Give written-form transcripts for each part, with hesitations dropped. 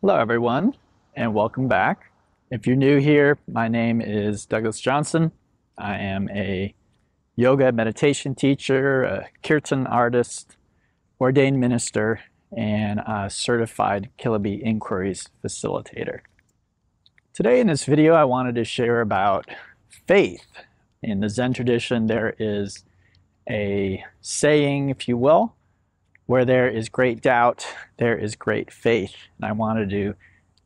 Hello everyone, and welcome back. If you're new here, my name is Douglas Johnson. I am a yoga meditation teacher, a kirtan artist, ordained minister, and a certified Kilabi inquiries facilitator. Today in this video, I wanted to share about faith. In the Zen tradition, there is a saying, if you will, where there is great doubt, there is great faith. And I wanted to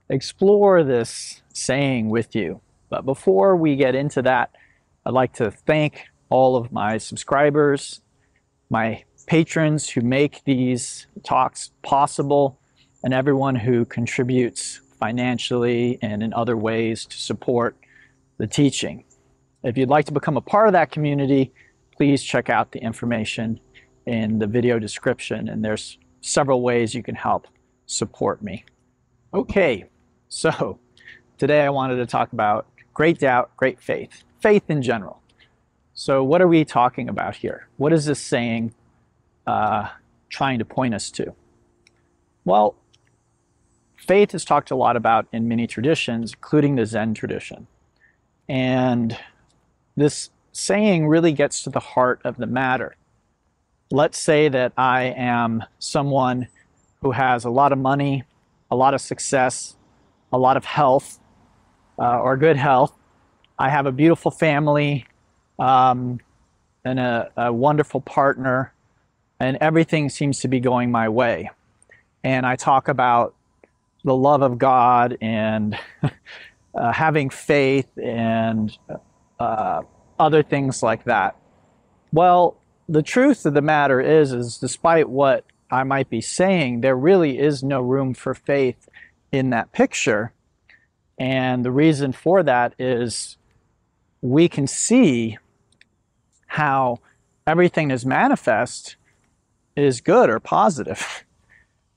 explore this saying with you. But before we get into that, I'd like to thank all of my subscribers, my patrons who make these talks possible, and everyone who contributes financially and in other ways to support the teaching. If you'd like to become a part of that community, please check out the information in the video description, and there's several ways you can help support me. Okay, so today I wanted to talk about great doubt, great faith, faith in general. So what are we talking about here? What is this saying trying to point us to? Well, faith is talked a lot about in many traditions, including the Zen tradition. And this saying really gets to the heart of the matter. Let's say that I am someone who has a lot of money, a lot of success, a lot of health, or good health. I have a beautiful family and a wonderful partner, and everything seems to be going my way. And I talk about the love of God and having faith and other things like that. Well, the truth of the matter is despite what I might be saying, there really is no room for faith in that picture. And the reason for that is we can see how everything is manifest is good or positive.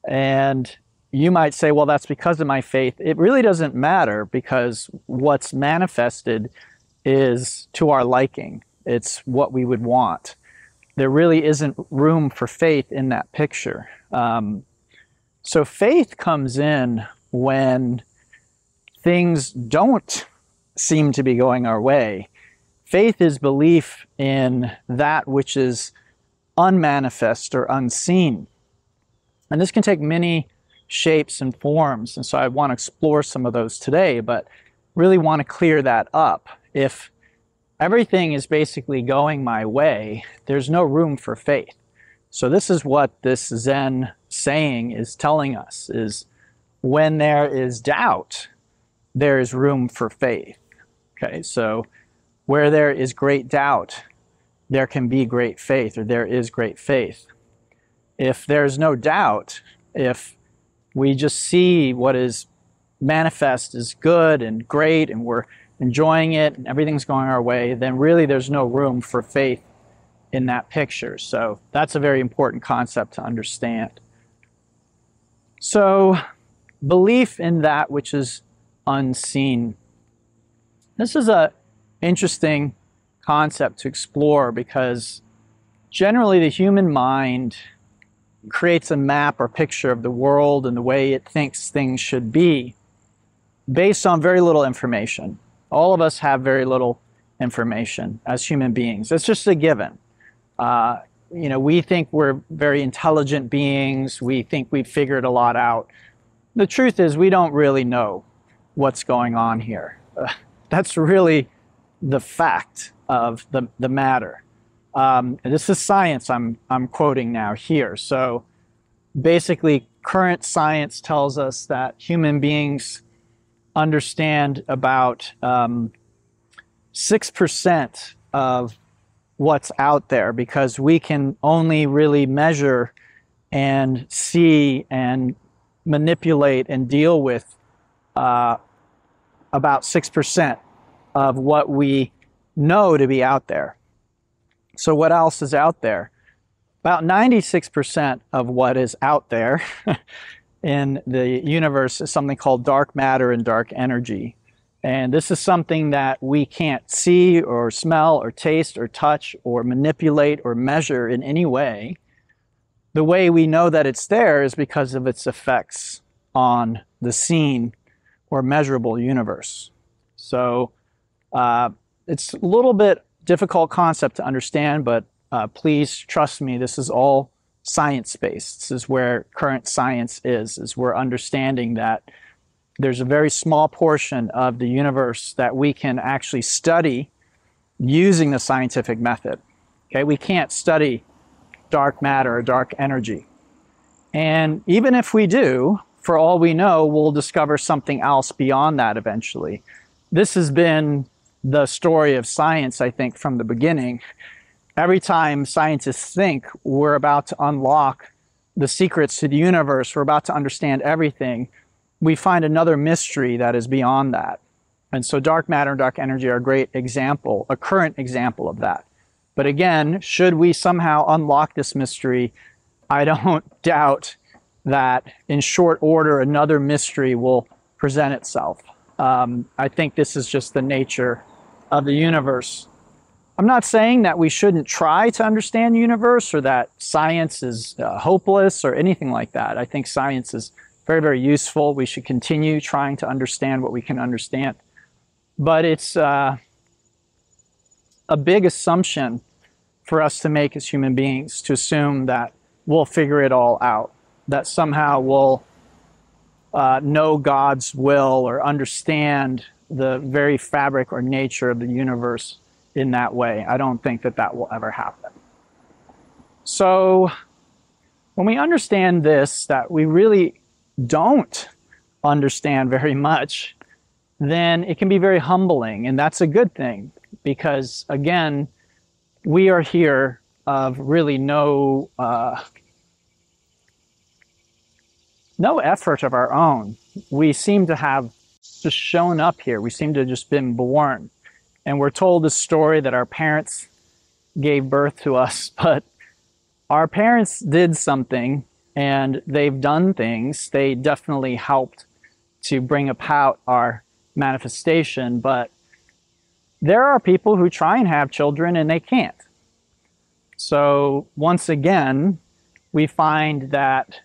And you might say, well, that's because of my faith. It really doesn't matter, because what's manifested is to our liking. It's what we would want. There really isn't room for faith in that picture. So faith comes in when things don't seem to be going our way. Faith is belief in that which is unmanifest or unseen. And this can take many shapes and forms. And so I want to explore some of those today, but really want to clear that up. If everything is basically going my way, there's no room for faith. So this is what this Zen saying is telling us, is when there is doubt, there is room for faith. Okay, so where there is great doubt, there can be great faith, or there is great faith. If there's no doubt, if we just see what is manifest as good and great, and we're enjoying it and everything's going our way, then really there's no room for faith in that picture. So that's a very important concept to understand. So belief in that which is unseen. This is an interesting concept to explore, because generally the human mind creates a map or picture of the world and the way it thinks things should be based on very little information. All of us have very little information as human beings. It's just a given. We think we're very intelligent beings. We think we've figured a lot out. The truth is we don't really know what's going on here. That's really the fact of the matter. This is science I'm quoting now here. So basically, current science tells us that human beings understand about 6% of what's out there, because we can only really measure and see and manipulate and deal with about 6% of what we know to be out there. So what else is out there? About 96% of what is out there in the universe is something called dark matter and dark energy. And this is something that we can't see or smell or taste or touch or manipulate or measure in any way. The way we know that it's there is because of its effects on the seen or measurable universe. So it's a little bit difficult concept to understand, but please trust me, this is all science-based. This is where current science is we're understanding that there's a very small portion of the universe that we can actually study using the scientific method. Okay, we can't study dark matter or dark energy. And even if we do, for all we know, we'll discover something else beyond that eventually. This has been the story of science, I think, from the beginning. Every time scientists think we're about to unlock the secrets to the universe, we're about to understand everything, we find another mystery that is beyond that. And so dark matter and dark energy are a great example, a current example of that. But again, should we somehow unlock this mystery, I don't doubt that in short order another mystery will present itself. I think this is just the nature of the universe. I'm not saying that we shouldn't try to understand the universe or that science is hopeless or anything like that. I think science is very, very useful. We should continue trying to understand what we can understand. But it's a big assumption for us to make as human beings, to assume that we'll figure it all out, that somehow we'll know God's will or understand the very fabric or nature of the universe in that way. I don't think that that will ever happen. So when we understand this, that we really don't understand very much, then it can be very humbling, and that's a good thing, because again, we are here of really no effort of our own. We seem to have just shown up here. We seem to have just been born. And we're told this story that our parents gave birth to us, but our parents did something and they've done things. They definitely helped to bring about our manifestation, but there are people who try and have children and they can't. So once again, we find that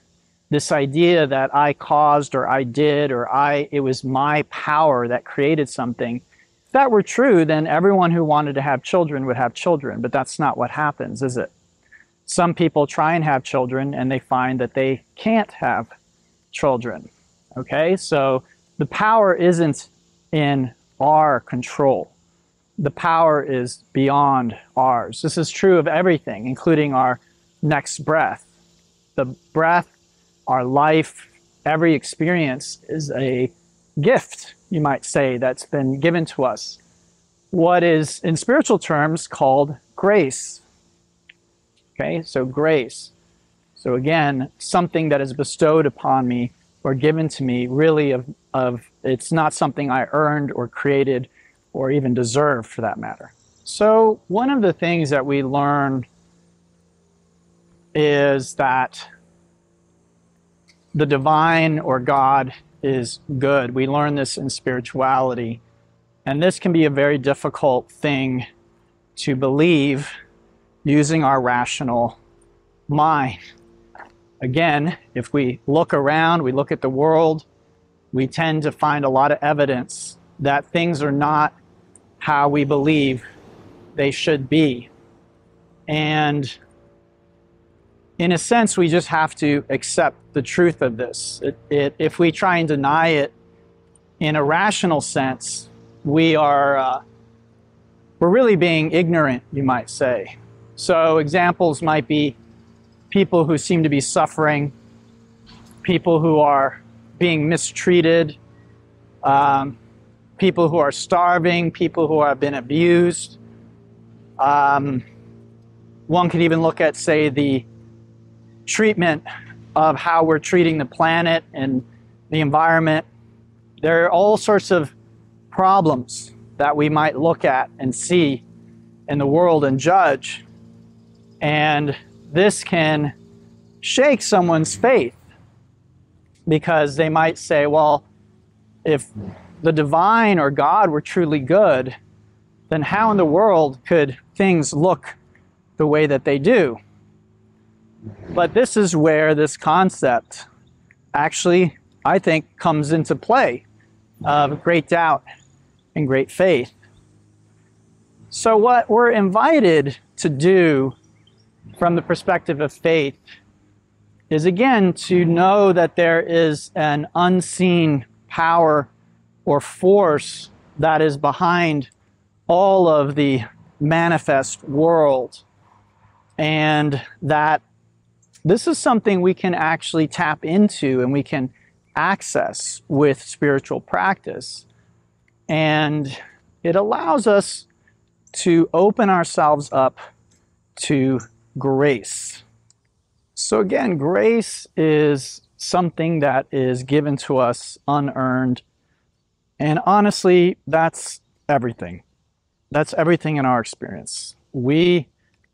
this idea that I caused or I did or it was my power that created something, if that were true, then everyone who wanted to have children would have children, but that's not what happens, is it? Some people try and have children and they find that they can't have children, okay? So the power isn't in our control. The power is beyond ours. This is true of everything, including our next breath. The breath, our life, every experience is a gift, you might say, that's been given to us. What is, in spiritual terms, called grace. Okay, so grace. So again, something that is bestowed upon me or given to me, really it's not something I earned or created or even deserved, for that matter. So one of the things that we learn is that the divine or God is good. We learn this in spirituality. And this can be a very difficult thing to believe using our rational mind. Again, if we look around, we look at the world, we tend to find a lot of evidence that things are not how we believe they should be. And in a sense, we just have to accept the truth of this. If we try and deny it in a rational sense, we're really being ignorant, you might say. So examples might be people who seem to be suffering, people who are being mistreated, people who are starving, people who have been abused. One could even look at, say, the treatment of how we're treating the planet and the environment. There are all sorts of problems that we might look at and see in the world and judge. And this can shake someone's faith, because they might say, well, if the divine or God were truly good, then how in the world could things look the way that they do? But this is where this concept actually I think, comes into play of great doubt and great faith. So what we're invited to do from the perspective of faith is, again, to know that there is an unseen power or force that is behind all of the manifest world, and that this is something we can actually tap into and we can access with spiritual practice. And it allows us to open ourselves up to grace. So again, grace is something that is given to us unearned. And honestly, that's everything. That's everything in our experience. The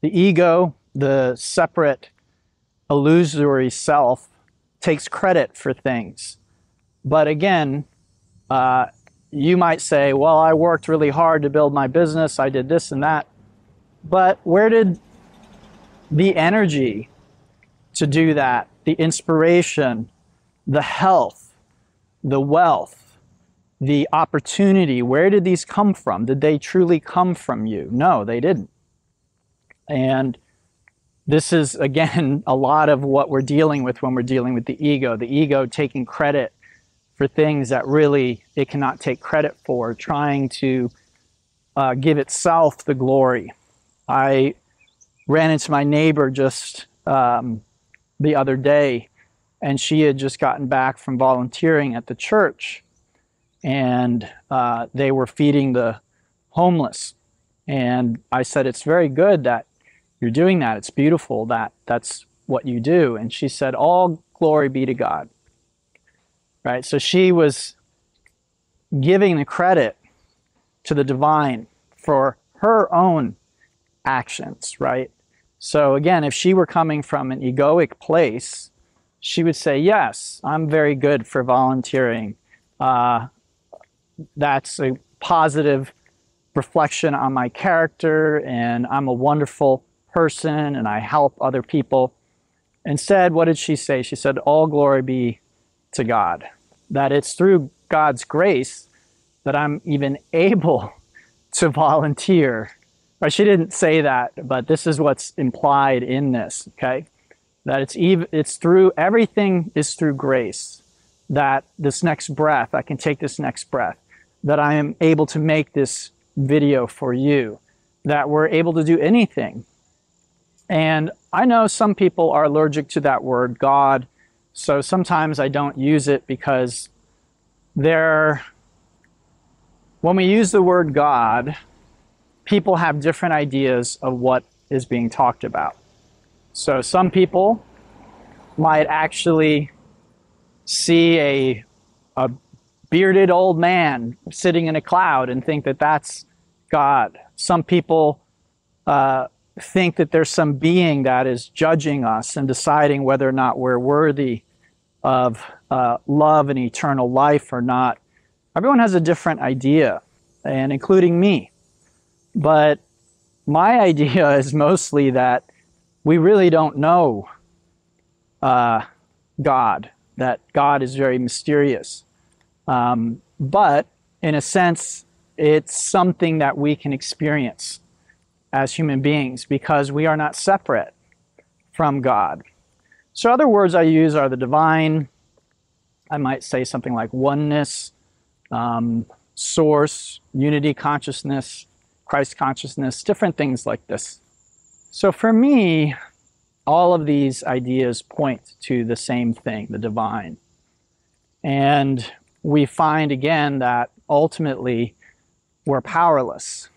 ego, the separate, illusory self, takes credit for things. But again, you might say, well, I worked really hard to build my business, I did this and that. But where did the energy to do that, the inspiration, the health, the wealth, the opportunity, where did these come from? Did they truly come from you? No, they didn't. And this is, again, a lot of what we're dealing with when we're dealing with the ego taking credit for things that really it cannot take credit for, trying to give itself the glory. I ran into my neighbor just the other day, and she had just gotten back from volunteering at the church, and they were feeding the homeless. And I said, it's very good that you're doing that. It's beautiful that that's what you do. And she said, all glory be to God. Right? So she was giving the credit to the divine for her own actions, right? So again, if she were coming from an egoic place, she would say, yes, I'm very good for volunteering. That's a positive reflection on my character, and I'm a wonderful person, and I help other people. Instead, what did she say? She said, all glory be to God. That it's through God's grace that I'm even able to volunteer. Or she didn't say that, but this is what's implied in this, okay? That it's through, everything is through grace. That this next breath, I can take this next breath. That I am able to make this video for you. That we're able to do anything. And I know some people are allergic to that word, God. So sometimes I don't use it because when we use the word God, people have different ideas of what is being talked about. So some people might actually see a bearded old man sitting in a cloud and think that that's God. Some people think that there's some being that is judging us and deciding whether or not we're worthy of love and eternal life or not. Everyone has a different idea, and including me. But my idea is mostly that we really don't know God, that God is very mysterious. But in a sense, it's something that we can experience as human beings because we are not separate from God. So other words I use are the divine. I might say something like oneness, source, unity consciousness, Christ consciousness, different things like this. So for me, all of these ideas point to the same thing, the divine. And we find again that ultimately we're powerless,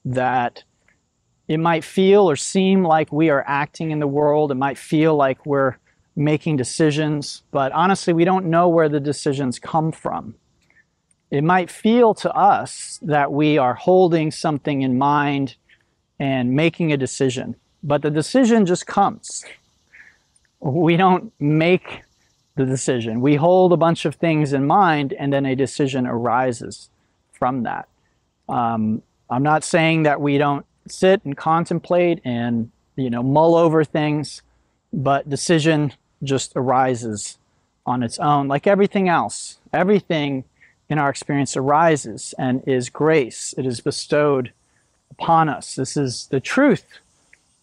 that it might feel or seem like we are acting in the world. It might feel like we're making decisions, but honestly, we don't know where the decisions come from. It might feel to us that we are holding something in mind and making a decision, but the decision just comes. We don't make the decision. We hold a bunch of things in mind, and then a decision arises from that. I'm not saying that we don't sit and contemplate and mull over things, but decision just arises on its own. Like everything else, everything in our experience arises and is grace. It is bestowed upon us. This is the truth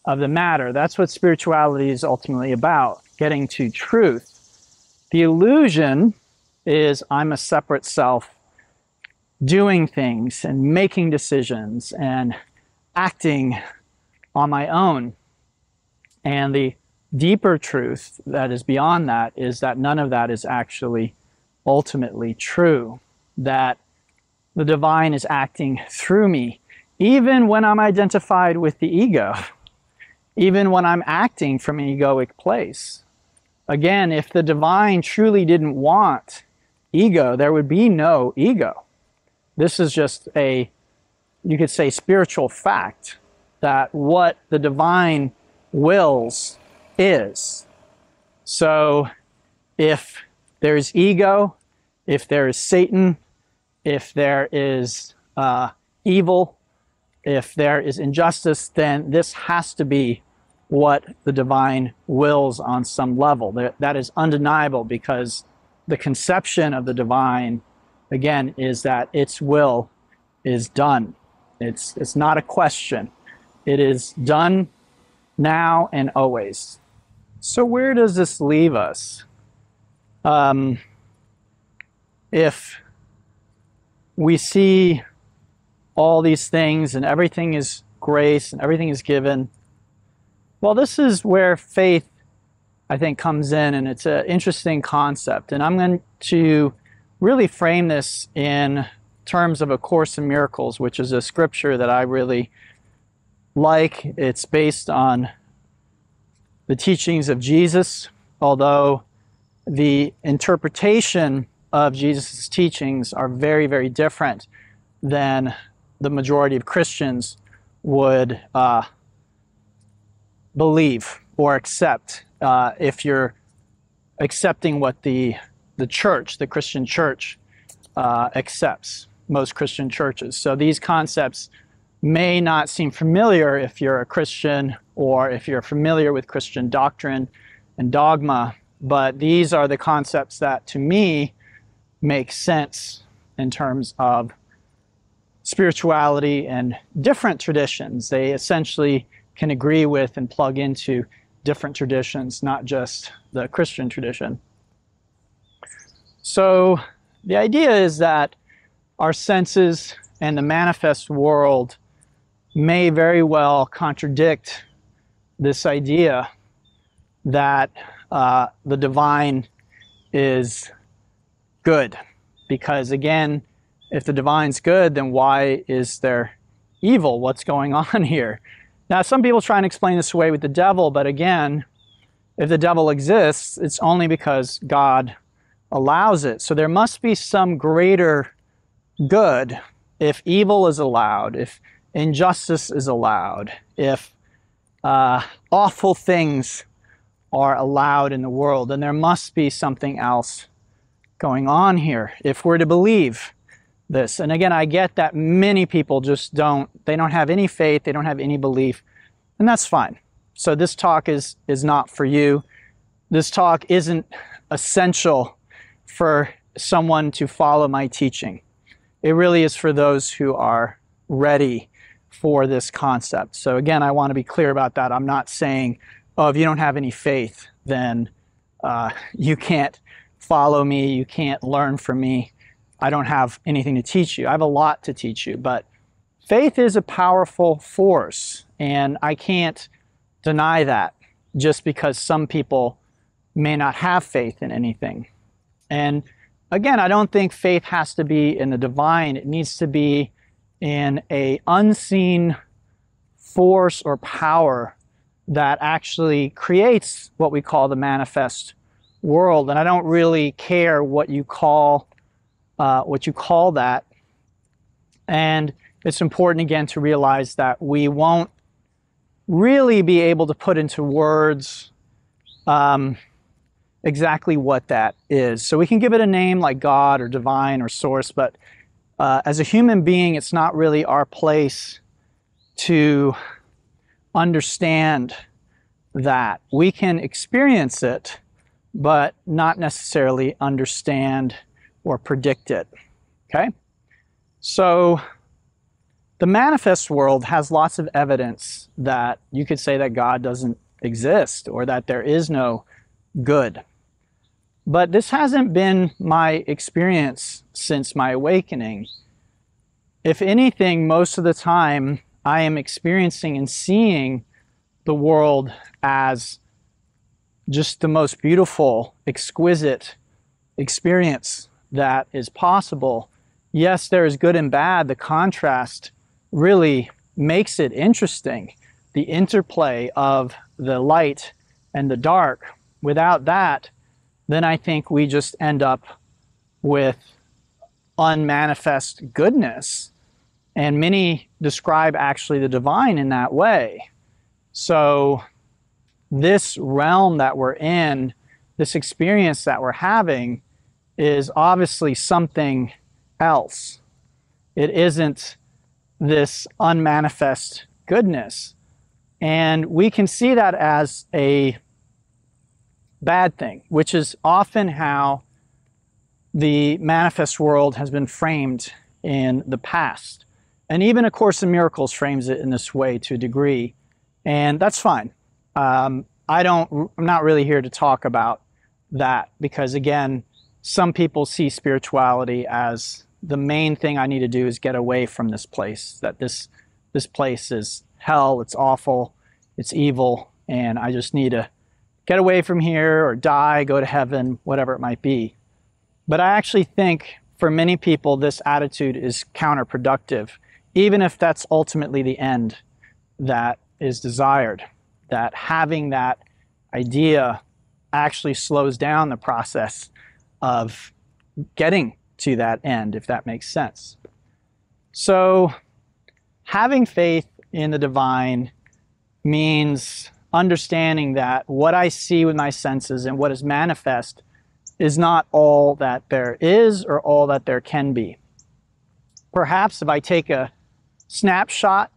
of the matter. That's what spirituality is ultimately about, getting to truth. The illusion is I'm a separate self doing things and making decisions and acting on my own. And the deeper truth that is beyond that is that none of that is actually ultimately true, that the divine is acting through me, even when I'm identified with the ego, even when I'm acting from an egoic place. Again, if the divine truly didn't want ego, there would be no ego. This is just a, you could say, spiritual fact that what the divine wills is. So if there's ego, if there is Satan, if there is evil, if there is injustice, then this has to be what the divine wills on some level. That is undeniable, because the conception of the divine, again, is that its will is done. It's not a question. It is done now and always. So where does this leave us? If we see all these things and everything is grace and everything is given, well, this is where faith, I think, comes in, and it's an interesting concept. And I'm going to really frame this in terms of A Course in Miracles, which is a scripture that I really like. It's based on the teachings of Jesus, although the interpretation of Jesus' teachings are very, very different than the majority of Christians would believe or accept, if you're accepting what the church, the Christian church, accepts, most Christian churches. So these concepts may not seem familiar if you're a Christian or if you're familiar with Christian doctrine and dogma, but these are the concepts that, to me, make sense in terms of spirituality and different traditions. They essentially can agree with and plug into different traditions, not just the Christian tradition. So the idea is that our senses and the manifest world may very well contradict this idea that the divine is good. Because again, if the divine's good, then why is there evil? What's going on here? Now, some people try and explain this away with the devil, but again, if the devil exists, it's only because God allows it. So there must be some greater good if evil is allowed, if injustice is allowed, if awful things are allowed in the world, then there must be something else going on here if we're to believe this. And again, I get that many people just don't have any faith, they don't have any belief, and that's fine. So this talk is not for you. This talk isn't essential for someone to follow my teaching. It really is for those who are ready for this concept. So again, I want to be clear about that. I'm not saying, oh, if you don't have any faith, then you can't follow me, you can't learn from me. I don't have anything to teach you. I have a lot to teach you, but faith is a powerful force, and I can't deny that just because some people may not have faith in anything. And again, I don't think faith has to be in the divine. It needs to be in an unseen force or power that actually creates what we call the manifest world. And I don't really care what you call that. And it's important, again, to realize that we won't really be able to put into words exactly what that is. So we can give it a name like God or divine or source, but as a human being, it's not really our place to understand that. We can experience it, but not necessarily understand or predict it. Okay? So the manifest world has lots of evidence that you could say that God doesn't exist or that there is no good. But this hasn't been my experience since my awakening. If anything, most of the time I am experiencing and seeing the world as just the most beautiful, exquisite experience that is possible. Yes, there is good and bad. The contrast really makes it interesting. The interplay of the light and the dark. Without that, then I think we just end up with unmanifest goodness. And many describe actually the divine in that way. So this realm that we're in, this experience that we're having, is obviously something else. It isn't this unmanifest goodness. And we can see that as a bad thing, which is often how the manifest world has been framed in the past. And even A Course in Miracles frames it in this way to a degree. And that's fine. I'm not really here to talk about that because, again, some people see spirituality as the main thing I need to do is get away from this place, that this place is hell, it's awful, it's evil, and I just need to get away from here or die, go to heaven, whatever it might be. But I actually think for many people this attitude is counterproductive, even if that's ultimately the end that is desired. That having that idea actually slows down the process of getting to that end, if that makes sense. So having faith in the divine means understanding that what I see with my senses and what is manifest is not all that there is or all that there can be. Perhaps if I take a snapshot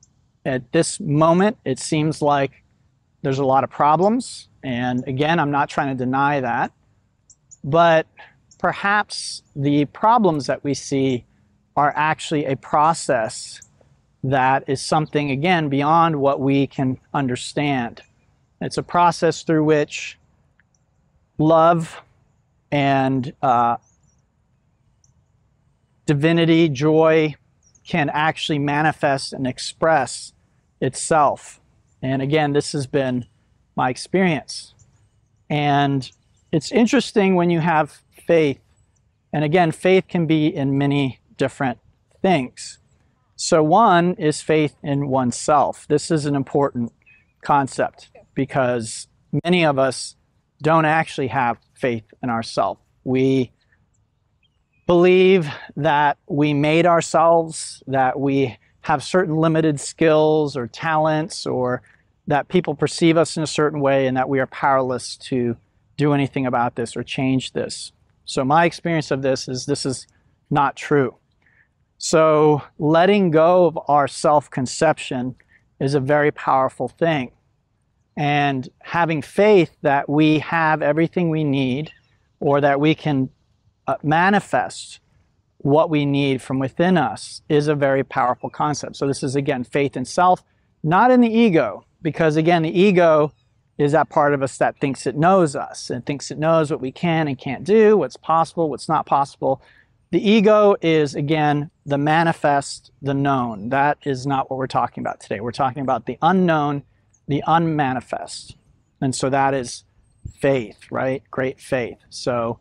at this moment, it seems like there's a lot of problems. And again, I'm not trying to deny that. But perhaps the problems that we see are actually a process that is something, again, beyond what we can understand. It's a process through which love and divinity, joy, can actually manifest and express itself. And again, this has been my experience. And it's interesting when you have faith. And again, faith can be in many different things. So one is faith in oneself. This is an important concept because many of us don't actually have faith in ourselves. We believe that we made ourselves, that we have certain limited skills or talents, or that people perceive us in a certain way and that we are powerless to do anything about this or change this. So my experience of this is not true. So letting go of our self-conception is a very powerful thing. And having faith that we have everything we need or that we can manifest what we need from within us is a very powerful concept. So this is, again, faith in self, not in the ego, because, again, the ego is that part of us that thinks it knows us and thinks it knows what we can and can't do, what's possible, what's not possible. The ego is, again, the manifest, the known. That is not what we're talking about today. We're talking about the unknown, the unmanifest. And so that is faith, right? Great faith. So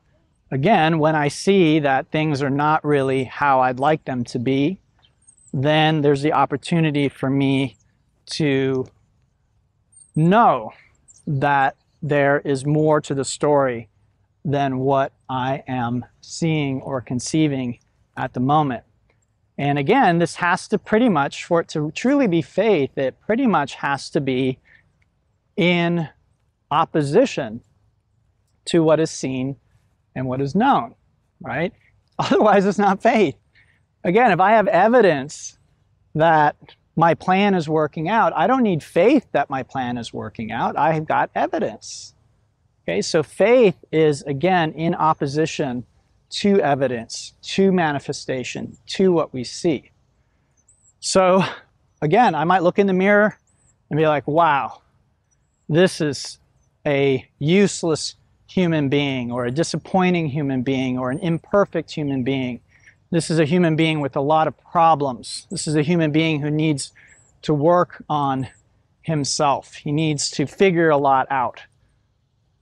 again, when I see that things are not really how I'd like them to be, then there's the opportunity for me to know that there is more to the story than what I am seeing or conceiving at the moment. And again, this has to pretty much, for it to truly be faith, it pretty much has to be in opposition to what is seen and what is known, right? Otherwise, it's not faith. Again, if I have evidence that my plan is working out, I don't need faith that my plan is working out. I have got evidence. Okay, so faith is, again, in opposition to evidence, to manifestation, to what we see. So, again, I might look in the mirror and be like, wow, this is a useless human being, or a disappointing human being, or an imperfect human being. This is a human being with a lot of problems. This is a human being who needs to work on himself. He needs to figure a lot out.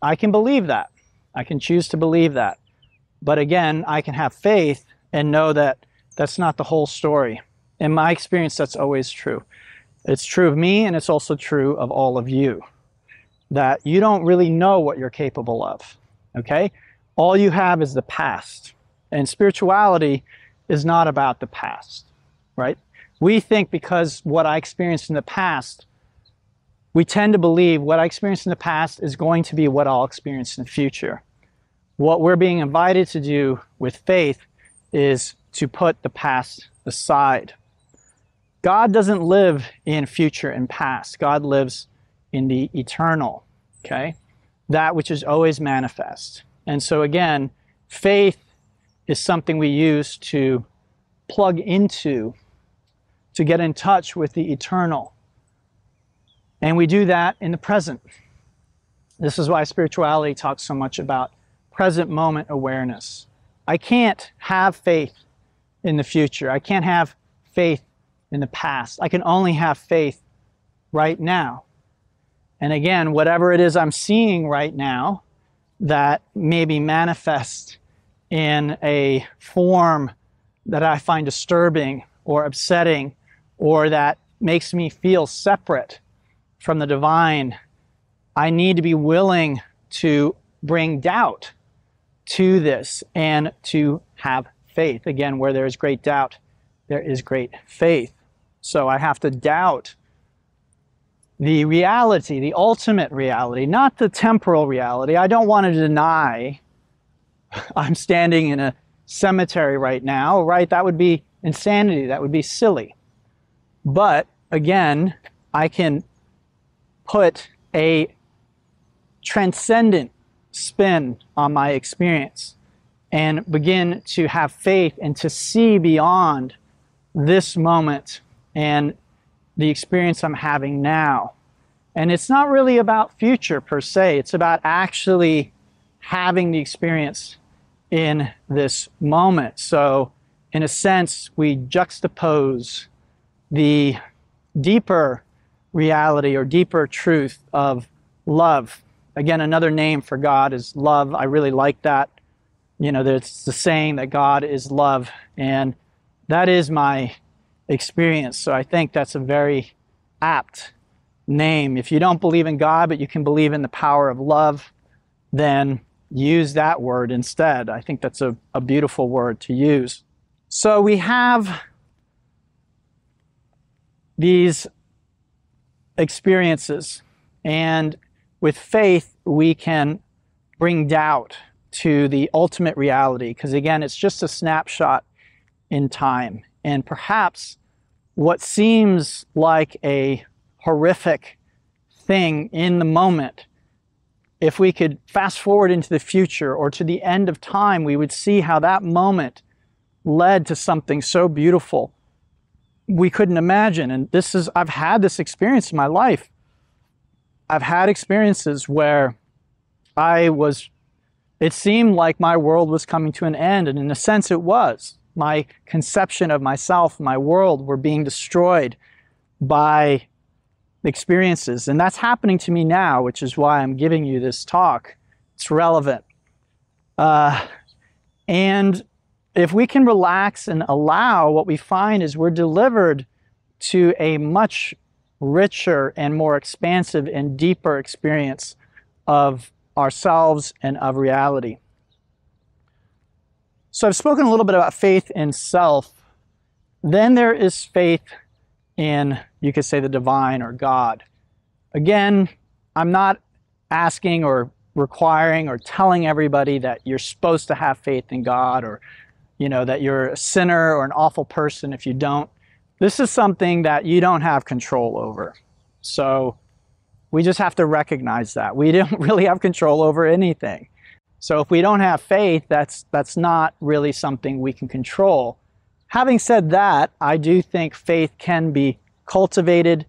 I can believe that. I can choose to believe that. But again, I can have faith and know that that's not the whole story. In my experience, that's always true. It's true of me, and it's also true of all of you. That you don't really know what you're capable of, okay? All you have is the past. And spirituality is not about the past, right? We think because what I experienced in the past, we tend to believe what I experienced in the past is going to be what I'll experience in the future. What we're being invited to do with faith is to put the past aside. God doesn't live in future and past. God lives in the eternal, okay? That which is always manifest. And so again, faith is something we use to plug into, to get in touch with the eternal. And we do that in the present. This is why spirituality talks so much about present moment awareness. I can't have faith in the future. I can't have faith in the past. I can only have faith right now. And again, whatever it is I'm seeing right now that maybe manifest in a form that I find disturbing or upsetting, or that makes me feel separate from the divine, I need to be willing to bring doubt to this and to have faith. Again, where there is great doubt, there is great faith. So I have to doubt the reality, the ultimate reality, not the temporal reality. I don't want to deny I'm standing in a cemetery right now, right? That would be insanity. That would be silly. But again, I can put a transcendent spin on my experience and begin to have faith and to see beyond this moment and the experience I'm having now. And it's not really about future per se. It's about actually having the experience in this moment. So in a sense, we juxtapose the deeper reality or deeper truth of love. Again, another name for God is love. I really like that. You know, there's the saying that God is love, and that is my experience. So I think that's a very apt name. If you don't believe in God, but you can believe in the power of love, then use that word instead. I think that's a beautiful word to use. So we have these experiences, and with faith, we can bring doubt to the ultimate reality, because again, it's just a snapshot in time. And perhaps what seems like a horrific thing in the moment, if we could fast forward into the future or to the end of time, we would see how that moment led to something so beautiful we couldn't imagine. And this is, I've had this experience in my life. I've had experiences where it seemed like my world was coming to an end, and in a sense it was. My conception of myself, my world, were being destroyed by experiences. And that's happening to me now, which is why I'm giving you this talk. It's relevant. And if we can relax and allow, what we find is we're delivered to a much richer and more expansive and deeper experience of ourselves and of reality. So I've spoken a little bit about faith in self. Then there is faith in, you could say, the divine or God. Again, I'm not asking or requiring or telling everybody that you're supposed to have faith in God, or that you're a sinner or an awful person if you don't. This is something that you don't have control over. So We just have to recognize that. We don't really have control over anything. So if we don't have faith, that's not really something we can control. Having said that, I do think faith can be cultivated.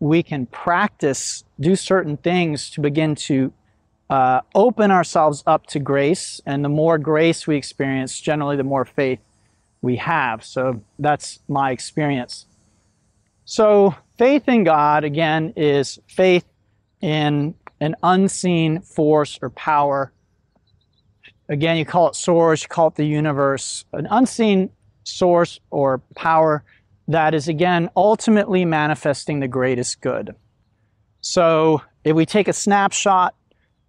We can practice, do certain things to begin to open ourselves up to grace. And the more grace we experience, generally the more faith we have. So that's my experience. So faith in God, again, is faith in an unseen force or power. Again, you call it source, you call it the universe. An unseen source or power that is, again, ultimately manifesting the greatest good. So if we take a snapshot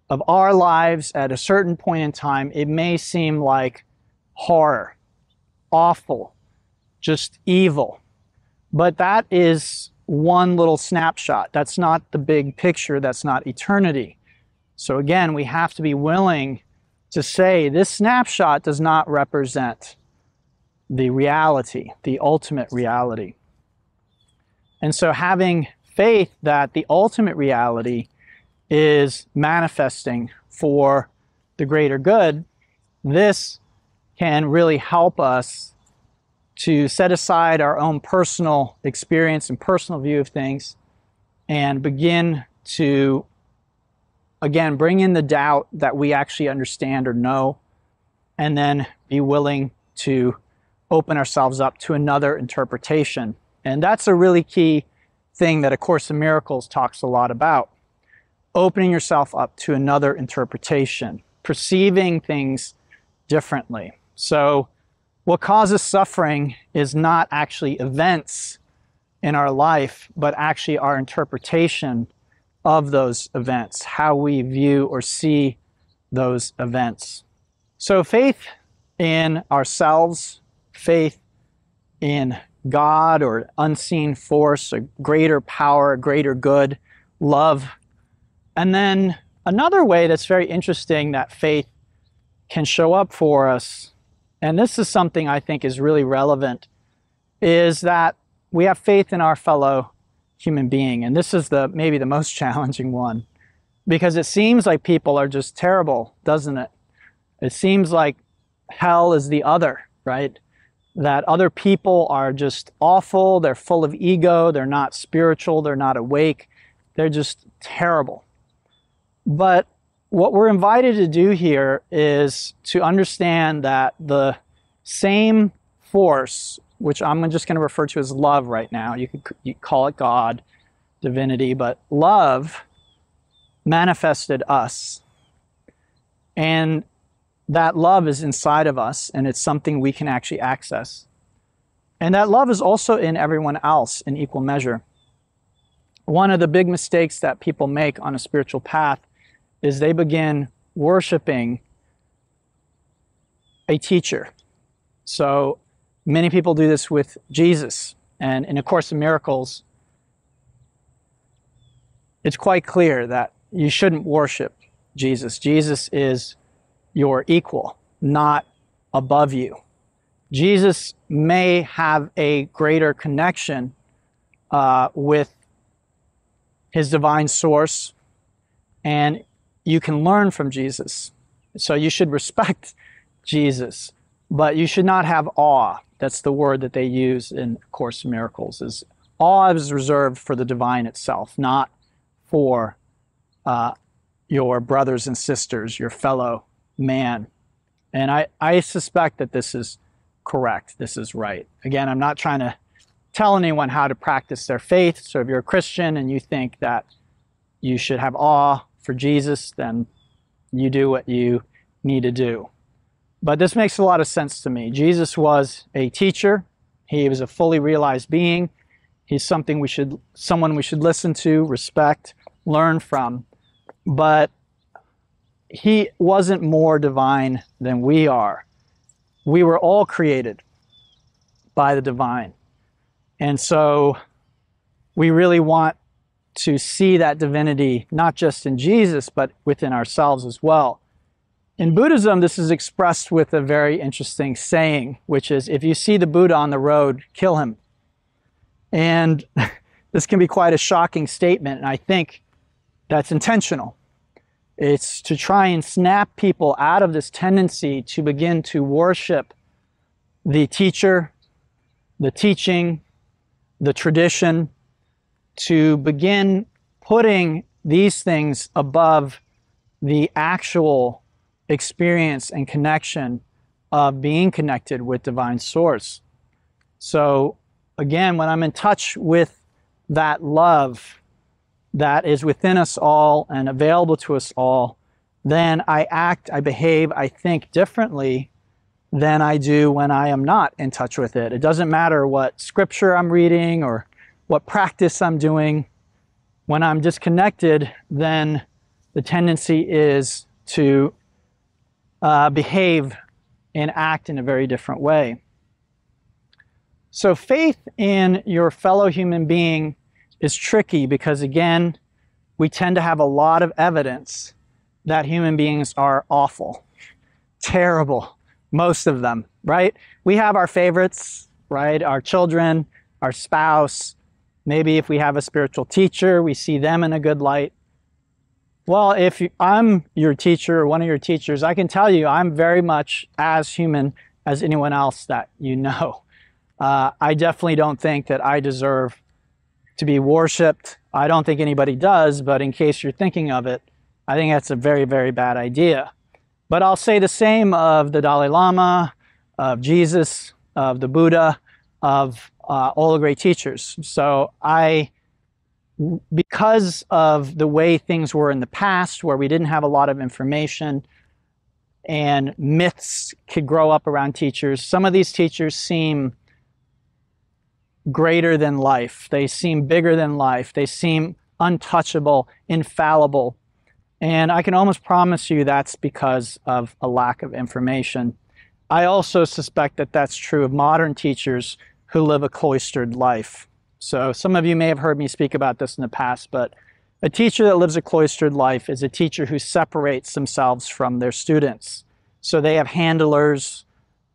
of our lives at a certain point in time, it may seem like horror, awful, just evil. But that is one little snapshot. That's not the big picture. That's not eternity. So again, we have to be willing to say this snapshot does not represent the reality, the ultimate reality. And so having faith that the ultimate reality is manifesting for the greater good, this can really help us to set aside our own personal experience and personal view of things and begin to, again, bring in the doubt that we actually understand or know, and then be willing to open ourselves up to another interpretation. And that's a really key thing that A Course in Miracles talks a lot about. Opening yourself up to another interpretation, perceiving things differently. So what causes suffering is not actually events in our life, but actually our interpretation of those events, how we view or see those events. So faith in ourselves, faith in God or unseen force, a greater power, a greater good, love. And then another way that's very interesting that faith can show up for us, and this is something I think is really relevant, is that we have faith in our fellow human being. And this is maybe the most challenging one, because it seems like people are just terrible, doesn't it? It seems like hell is the other, right? That other people are just awful, they're full of ego, they're not spiritual, they're not awake, they're just terrible. But what we're invited to do here is to understand that the same force, which I'm just going to refer to as love right now, you call it God, divinity, but love manifested us. And that love is inside of us, and it's something we can actually access. And that love is also in everyone else in equal measure. One of the big mistakes that people make on a spiritual path is they begin worshiping a teacher. So many people do this with Jesus. And in A Course in Miracles, it's quite clear that you shouldn't worship Jesus. Jesus is your equal, not above you. Jesus may have a greater connection with his divine source, and you can learn from Jesus. So you should respect Jesus, but you should not have awe. That's the word that they use in A Course in Miracles. Is awe is reserved for the divine itself, not for your brothers and sisters, your fellow man. And I suspect that this is correct. This is right. Again, I'm not trying to tell anyone how to practice their faith. So if you're a Christian and you think that you should have awe for Jesus, then you do what you need to do. But this makes a lot of sense to me. Jesus was a teacher. He was a fully realized being. He's someone we should listen to, respect, learn from. But he wasn't more divine than we are. We were all created by the divine. And so we really want to see that divinity, not just in Jesus, but within ourselves as well. In Buddhism, this is expressed with a very interesting saying, which is, if you see the Buddha on the road, kill him. And this can be quite a shocking statement. And I think that's intentional. It's to try and snap people out of this tendency to begin to worship the teacher, the teaching, the tradition, to begin putting these things above the actual experience and connection of being connected with divine source. So again, when I'm in touch with that love that is within us all and available to us all, then I act, I behave, I think differently than I do when I am not in touch with it. It doesn't matter what scripture I'm reading or what practice I'm doing. When I'm disconnected, then the tendency is to behave and act in a very different way. So faith in your fellow human being is tricky because, again, we tend to have a lot of evidence that human beings are awful, terrible, most of them, right? We have our favorites, right? Our children, our spouse. Maybe if we have a spiritual teacher, we see them in a good light. Well, if I'm your teacher or one of your teachers, I can tell you I'm very much as human as anyone else that you know. I definitely don't think that I deserve to be worshipped. I don't think anybody does, but in case you're thinking of it, I think that's a very, very bad idea. But I'll say the same of the Dalai Lama, of Jesus, of the Buddha, of all the great teachers. So because of the way things were in the past, where we didn't have a lot of information and myths could grow up around teachers, some of these teachers seem greater than life. They seem bigger than life. They seem untouchable, infallible. And I can almost promise you that's because of a lack of information. I also suspect that that's true of modern teachers who live a cloistered life. So some of you may have heard me speak about this in the past, but a teacher that lives a cloistered life is a teacher who separates themselves from their students. So they have handlers,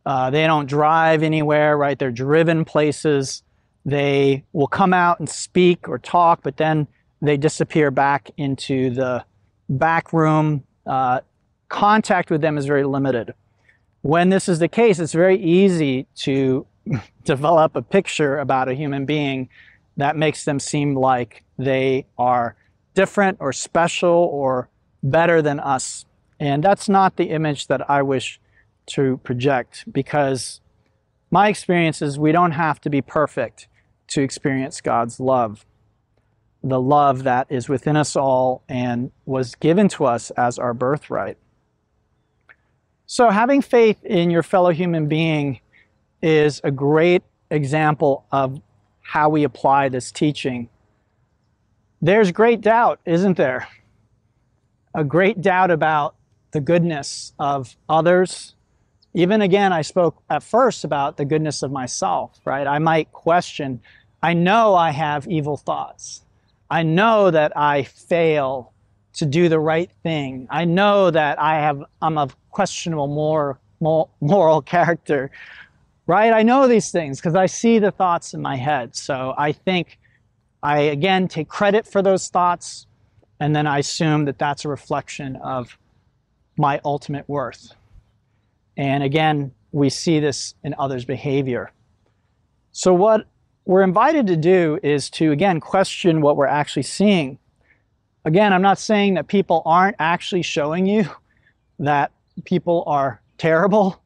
they don't drive anywhere, right? They're driven places. They will come out and speak or talk, but then they disappear back into the back room. Contact with them is very limited. When this is the case, it's very easy to develop a picture about a human being that makes them seem like they are different or special or better than us. And that's not the image that I wish to project, because my experience is we don't have to be perfect to experience God's love. The love that is within us all and was given to us as our birthright. So having faith in your fellow human being is a great example of how we apply this teaching. There's great doubt, isn't there? A great doubt about the goodness of others. Even again, I spoke at first about the goodness of myself, right? I might question, I know I have evil thoughts. I know that I fail to do the right thing. I know that I'm of questionable moral character, right? I know these things because I see the thoughts in my head. So I think I, again, take credit for those thoughts, and then I assume that that's a reflection of my ultimate worth. And again, we see this in others' behavior. So what we're invited to do is to, again, question what we're actually seeing. Again, I'm not saying that people aren't actually showing you that people are terrible,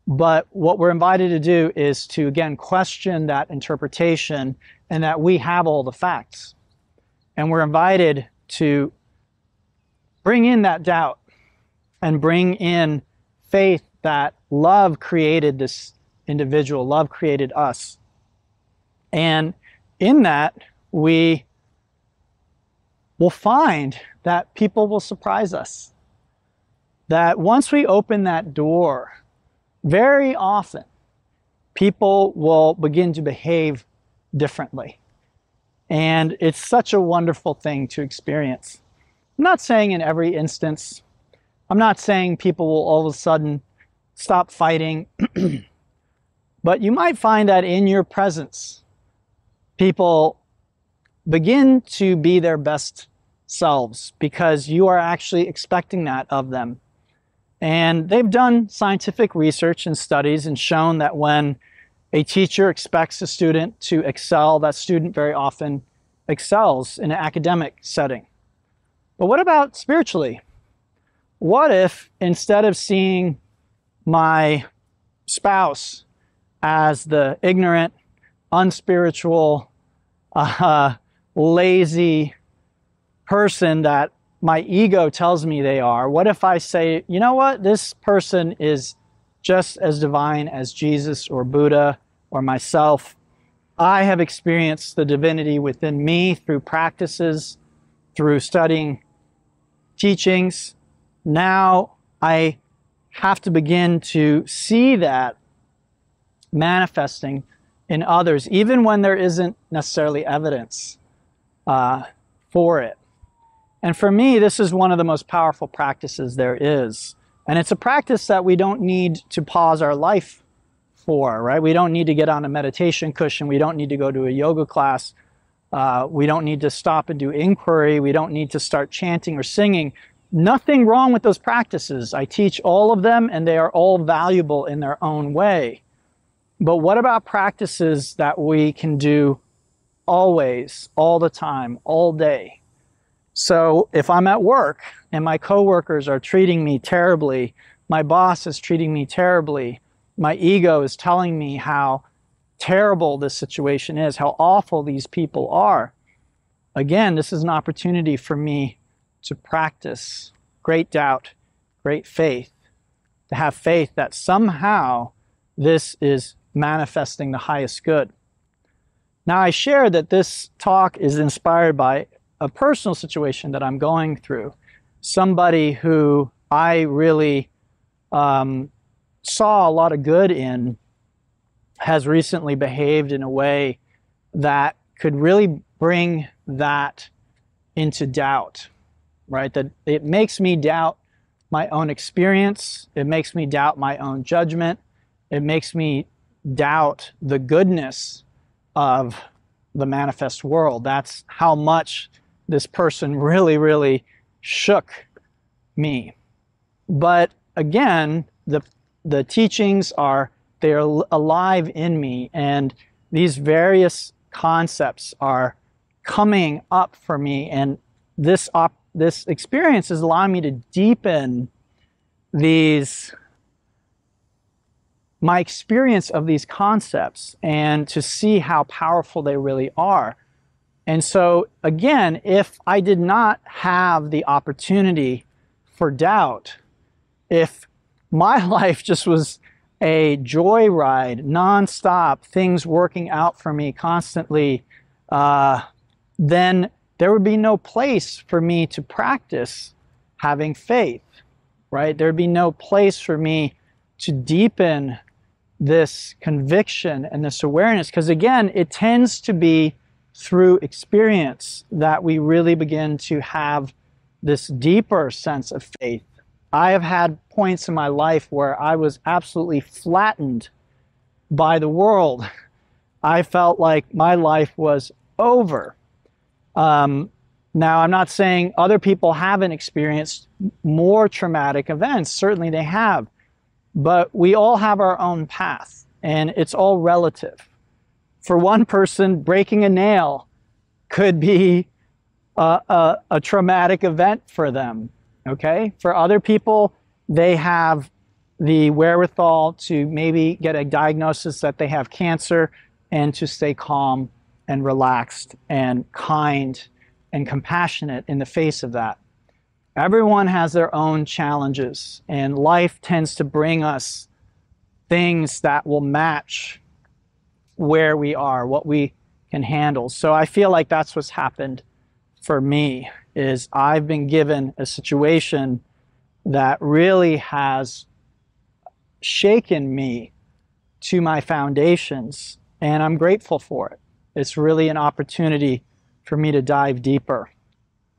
but what we're invited to do is to, again, question that interpretation and that we have all the facts. And we're invited to bring in that doubt and bring in faith that love created this individual, love created us. And in that, we will find that people will surprise us. That once we open that door, very often, people will begin to behave differently. And it's such a wonderful thing to experience. I'm not saying in every instance, I'm not saying people will all of a sudden stop fighting, but you might find that in your presence, people begin to be their best selves because you are actually expecting that of them. And they've done scientific research and studies and shown that when a teacher expects a student to excel, that student very often excels in an academic setting. But what about spiritually? What if instead of seeing my spouse as the ignorant, unspiritual, lazy person that my ego tells me they are, what if I say, you know what, this person is just as divine as Jesus or Buddha or myself. I have experienced the divinity within me through practices, through studying teachings. Now I have to begin to see that manifesting in others, even when there isn't necessarily evidence for it. And for me, this is one of the most powerful practices there is. And it's a practice that we don't need to pause our life for, right? We don't need to get on a meditation cushion. We don't need to go to a yoga class. We don't need to stop and do inquiry. We don't need to start chanting or singing. Nothing wrong with those practices. I teach all of them, and they are all valuable in their own way. But what about practices that we can do always, all the time, all day? So if I'm at work and my coworkers are treating me terribly, my boss is treating me terribly, my ego is telling me how terrible this situation is, how awful these people are. Again, this is an opportunity for me to practice great doubt, great faith, to have faith that somehow this is manifesting the highest good. Now, I share that this talk is inspired by a personal situation that I'm going through. Somebody who I really saw a lot of good in has recently behaved in a way that could really bring that into doubt, right? That it makes me doubt my own experience. It makes me doubt my own judgment. It makes me doubt the goodness of the manifest world. That's how much this person really, really shook me. But again, the teachings they're alive in me, and these various concepts are coming up for me, and this experience is allowing me to deepen my experience of these concepts and to see how powerful they really are. And so again, if I did not have the opportunity for doubt, if my life just was a joyride, nonstop, things working out for me constantly, then there would be no place for me to practice having faith, right? There'd be no place for me to deepen this conviction and this awareness, because again, it tends to be through experience that we really begin to have this deeper sense of faith. I have had points in my life where I was absolutely flattened by the world. I felt like my life was over. Now, I'm not saying other people haven't experienced more traumatic events. Certainly they have. But we all have our own path, and it's all relative. For one person, breaking a nail could be a traumatic event for them, okay? For other people, they have the wherewithal to maybe get a diagnosis that they have cancer and to stay calm and relaxed and kind and compassionate in the face of that. Everyone has their own challenges, and life tends to bring us things that will match where we are, what we can handle. So I feel like that's what's happened for me, is I've been given a situation that really has shaken me to my foundations, and I'm grateful for it. It's really an opportunity for me to dive deeper.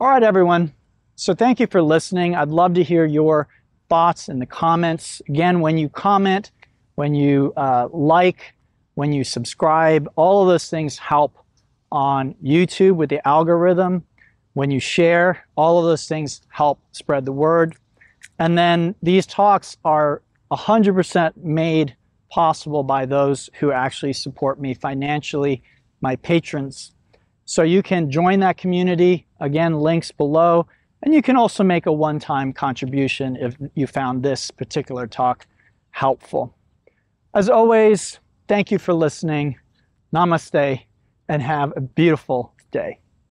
All right, everyone. So thank you for listening. I'd love to hear your thoughts in the comments. Again, when you comment, when you like, when you subscribe, all of those things help on YouTube with the algorithm. when you share, all of those things help spread the word. And then these talks are 100% made possible by those who actually support me financially, my patrons. So you can join that community. Again, links below. And you can also make a one-time contribution if you found this particular talk helpful. As always, thank you for listening. Namaste, and have a beautiful day.